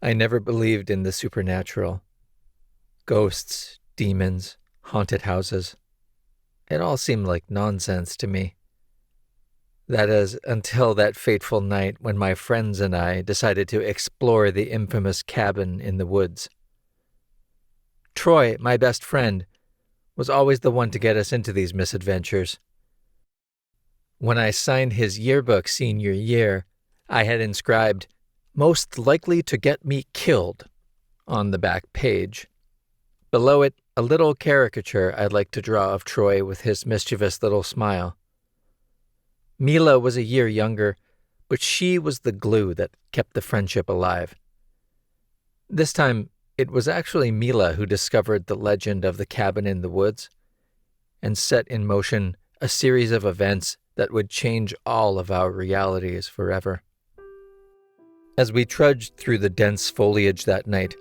I never believed in the supernatural. Ghosts, demons, haunted houses. It all seemed like nonsense to me. That is, until that fateful night when my friends and I decided to explore the infamous cabin in the woods. Troy, my best friend, was always the one to get us into these misadventures. When I signed his yearbook senior year, I had inscribed, "Most likely to get me killed," on the back page. Below it, a little caricature I'd like to draw of Troy with his mischievous little smile. Mila was a year younger, but she was the glue that kept the friendship alive. This time, it was actually Mila who discovered the legend of the cabin in the woods and set in motion a series of events that would change all of our realities forever. As we trudged through the dense foliage that night,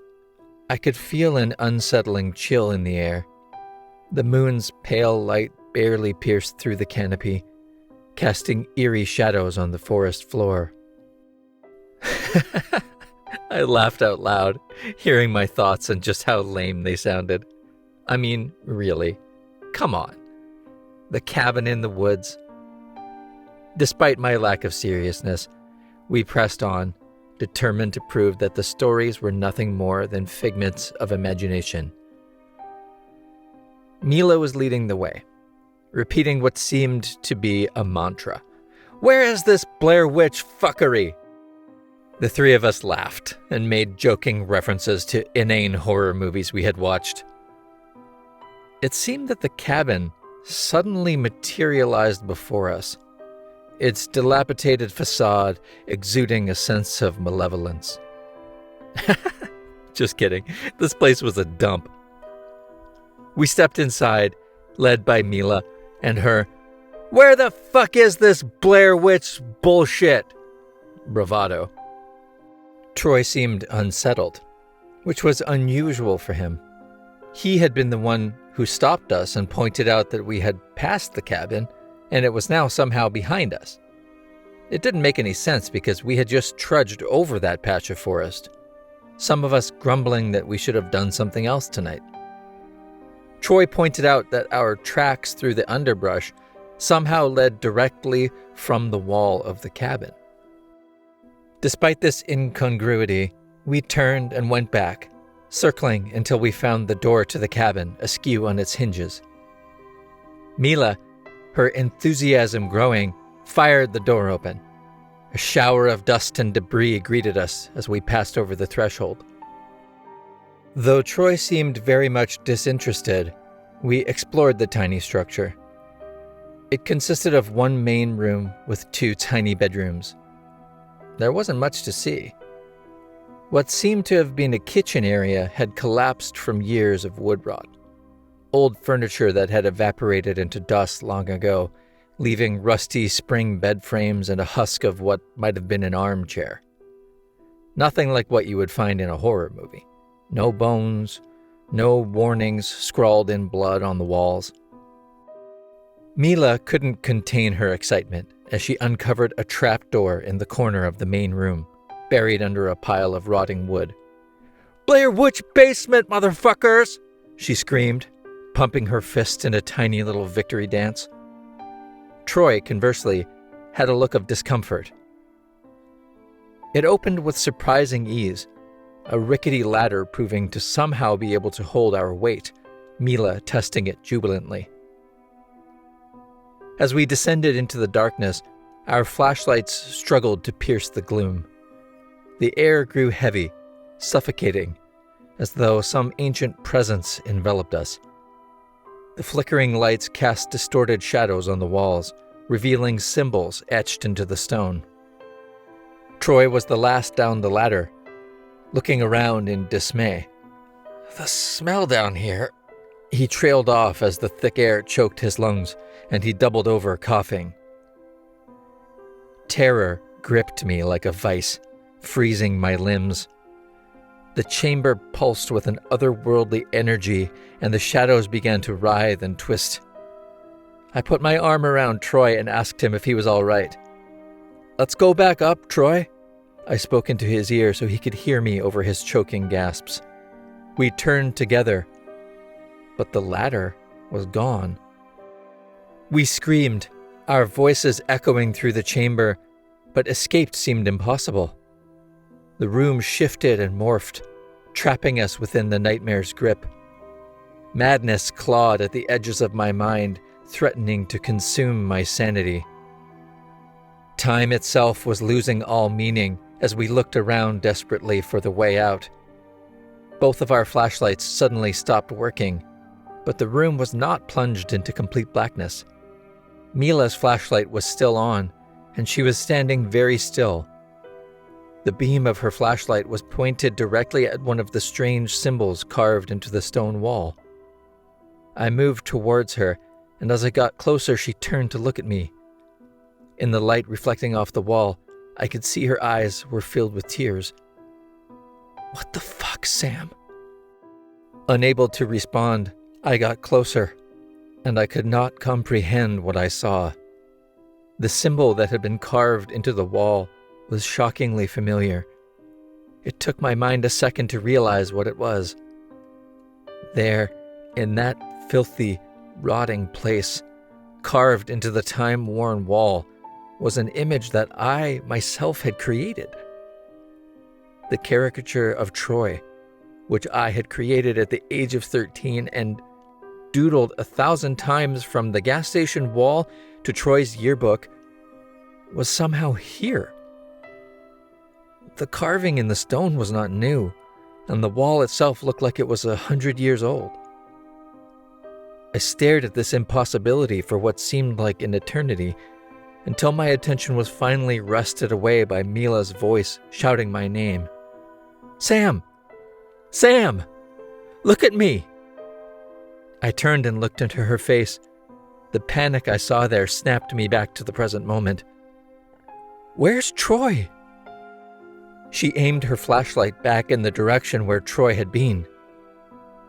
I could feel an unsettling chill in the air. The moon's pale light barely pierced through the canopy, casting eerie shadows on the forest floor. I laughed out loud, hearing my thoughts and just how lame they sounded. I mean, really, come on. The cabin in the woods. Despite my lack of seriousness, we pressed on, determined to prove that the stories were nothing more than figments of imagination. Mila was leading the way, repeating what seemed to be a mantra. "Where is this Blair Witch fuckery?" The three of us laughed and made joking references to inane horror movies we had watched. It seemed that the cabin suddenly materialized before us, its dilapidated facade exuding a sense of malevolence. Just kidding. This place was a dump. We stepped inside, led by Mila and her, "Where the fuck is this Blair Witch bullshit?" bravado. Troy seemed unsettled, which was unusual for him. He had been the one who stopped us and pointed out that we had passed the cabin, and it was now somehow behind us. It didn't make any sense because we had just trudged over that patch of forest, some of us grumbling that we should have done something else tonight. Troy pointed out that our tracks through the underbrush somehow led directly from the wall of the cabin. Despite this incongruity, we turned and went back, circling until we found the door to the cabin askew on its hinges. Mila, her enthusiasm growing, fired the door open. A shower of dust and debris greeted us as we passed over the threshold. Though Troy seemed very much disinterested, we explored the tiny structure. It consisted of one main room with two tiny bedrooms. There wasn't much to see. What seemed to have been a kitchen area had collapsed from years of wood rot. Old furniture that had evaporated into dust long ago, leaving rusty spring bed frames and a husk of what might have been an armchair. Nothing like what you would find in a horror movie. No bones, no warnings scrawled in blood on the walls. Mila couldn't contain her excitement as she uncovered a trapdoor in the corner of the main room, buried under a pile of rotting wood. "Blair Witch basement, motherfuckers!" she screamed, pumping her fist in a tiny little victory dance. Troy, conversely, had a look of discomfort. It opened with surprising ease, a rickety ladder proving to somehow be able to hold our weight, Mila testing it jubilantly. As we descended into the darkness, our flashlights struggled to pierce the gloom. The air grew heavy, suffocating, as though some ancient presence enveloped us. The flickering lights cast distorted shadows on the walls, revealing symbols etched into the stone. Troy was the last down the ladder, looking around in dismay. "The smell down here." He trailed off as the thick air choked his lungs, and he doubled over, coughing. Terror gripped me like a vice, freezing my limbs. The chamber pulsed with an otherworldly energy, and the shadows began to writhe and twist. I put my arm around Troy and asked him if he was all right. "Let's go back up, Troy. I spoke into his ear so he could hear me over his choking gasps. We turned together, but the ladder was gone. We screamed, our voices echoing through the chamber, but escape seemed impossible. The room shifted and morphed, trapping us within the nightmare's grip. Madness clawed at the edges of my mind, threatening to consume my sanity. Time itself was losing all meaning as we looked around desperately for the way out. Both of our flashlights suddenly stopped working, but the room was not plunged into complete blackness. Mila's flashlight was still on, and she was standing very still. The beam of her flashlight was pointed directly at one of the strange symbols carved into the stone wall. I moved towards her, and as I got closer, she turned to look at me. In the light reflecting off the wall, I could see her eyes were filled with tears. "What the fuck, Sam?" Unable to respond, I got closer, and I could not comprehend what I saw. The symbol that had been carved into the wall was shockingly familiar. It took my mind a second to realize what it was. There, in that filthy, rotting place, carved into the time-worn wall, was an image that I myself had created. The caricature of Troy, which I had created at the age of 13 and doodled 1,000 times from the gas station wall to Troy's yearbook, was somehow here. The carving in the stone was not new, and the wall itself looked like it was 100 years old. I stared at this impossibility for what seemed like an eternity, until my attention was finally wrested away by Mila's voice shouting my name. "Sam! Sam! Look at me!" I turned and looked into her face. The panic I saw there snapped me back to the present moment. "Where's Troy?" She aimed her flashlight back in the direction where Troy had been.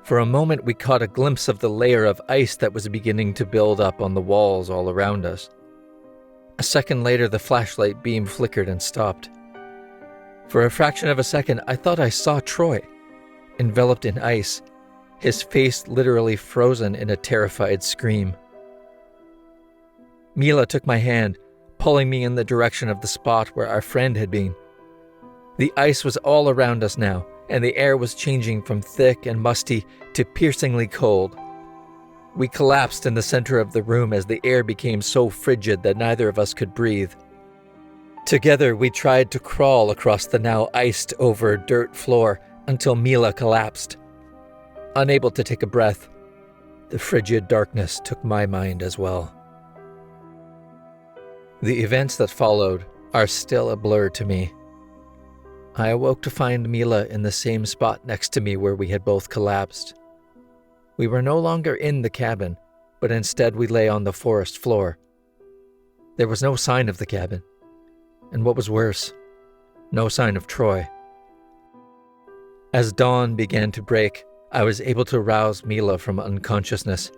For a moment, we caught a glimpse of the layer of ice that was beginning to build up on the walls all around us. A second later, the flashlight beam flickered and stopped. For a fraction of a second, I thought I saw Troy, enveloped in ice, his face literally frozen in a terrified scream. Mila took my hand, pulling me in the direction of the spot where our friend had been. The ice was all around us now, and the air was changing from thick and musty to piercingly cold. We collapsed in the center of the room as the air became so frigid that neither of us could breathe. Together, we tried to crawl across the now iced-over dirt floor until Mila collapsed. Unable to take a breath, the frigid darkness took my mind as well. The events that followed are still a blur to me. I awoke to find Mila in the same spot next to me where we had both collapsed. We were no longer in the cabin, but instead we lay on the forest floor. There was no sign of the cabin, and what was worse, no sign of Troy. As dawn began to break, I was able to rouse Mila from unconsciousness.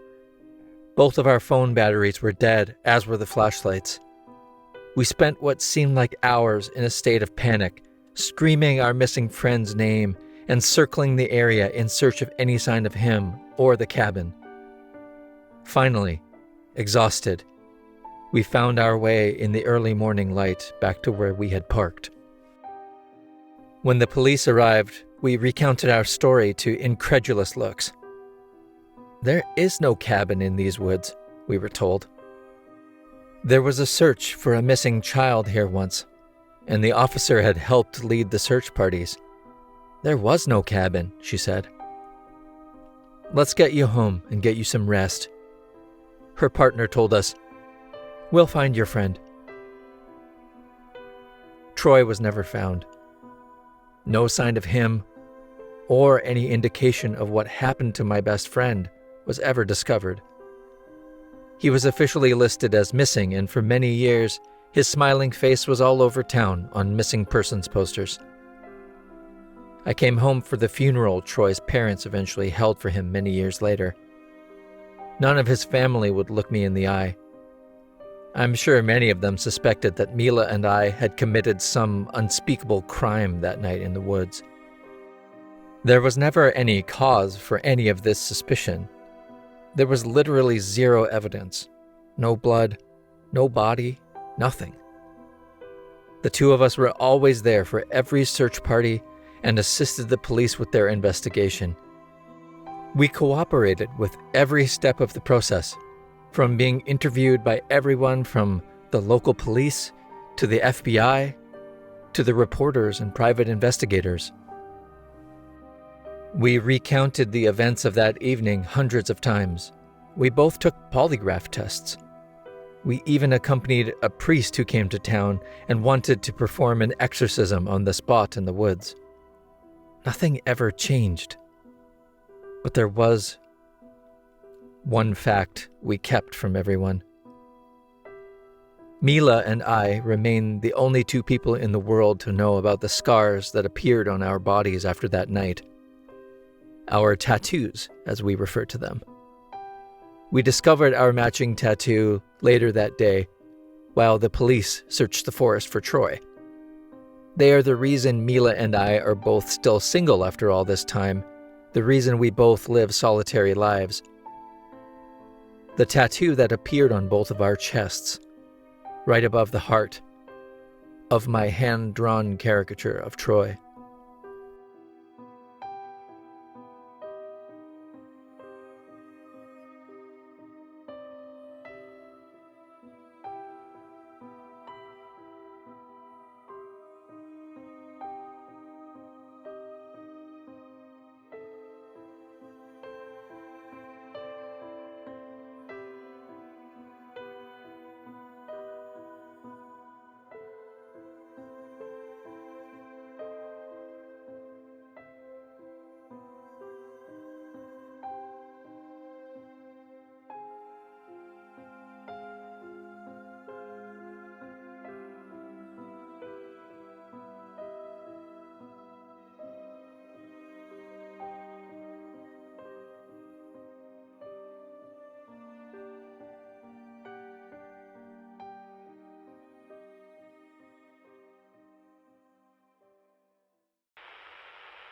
Both of our phone batteries were dead, as were the flashlights. We spent what seemed like hours in a state of panic, screaming our missing friend's name and circling the area in search of any sign of him or the cabin. Finally, exhausted, we found our way in the early morning light back to where we had parked. When the police arrived, we recounted our story to incredulous looks. "There is no cabin in these woods," we were told. "There was a search for a missing child here once, and the officer had helped lead the search parties. There was no cabin," she said. "Let's get you home and get you some rest." Her partner told us, "We'll find your friend." Troy was never found. No sign of him or any indication of what happened to my best friend was ever discovered. He was officially listed as missing, and for many years, his smiling face was all over town on missing persons posters. I came home for the funeral Troy's parents eventually held for him many years later. None of his family would look me in the eye. I'm sure many of them suspected that Mila and I had committed some unspeakable crime that night in the woods. There was never any cause for any of this suspicion. There was literally zero evidence. No blood, no body, nothing. The two of us were always there for every search party and assisted the police with their investigation. We cooperated with every step of the process, from being interviewed by everyone from the local police to the FBI to the reporters and private investigators. We recounted the events of that evening hundreds of times. We both took polygraph tests. We even accompanied a priest who came to town and wanted to perform an exorcism on the spot in the woods. Nothing ever changed. But there was one fact we kept from everyone. Mila and I remain the only two people in the world to know about the scars that appeared on our bodies after that night. Our tattoos, as we refer to them. We discovered our matching tattoo later that day, while the police searched the forest for Troy. They are the reason Mila and I are both still single after all this time, the reason we both live solitary lives. The tattoo that appeared on both of our chests, right above the heart, of my hand-drawn caricature of Troy.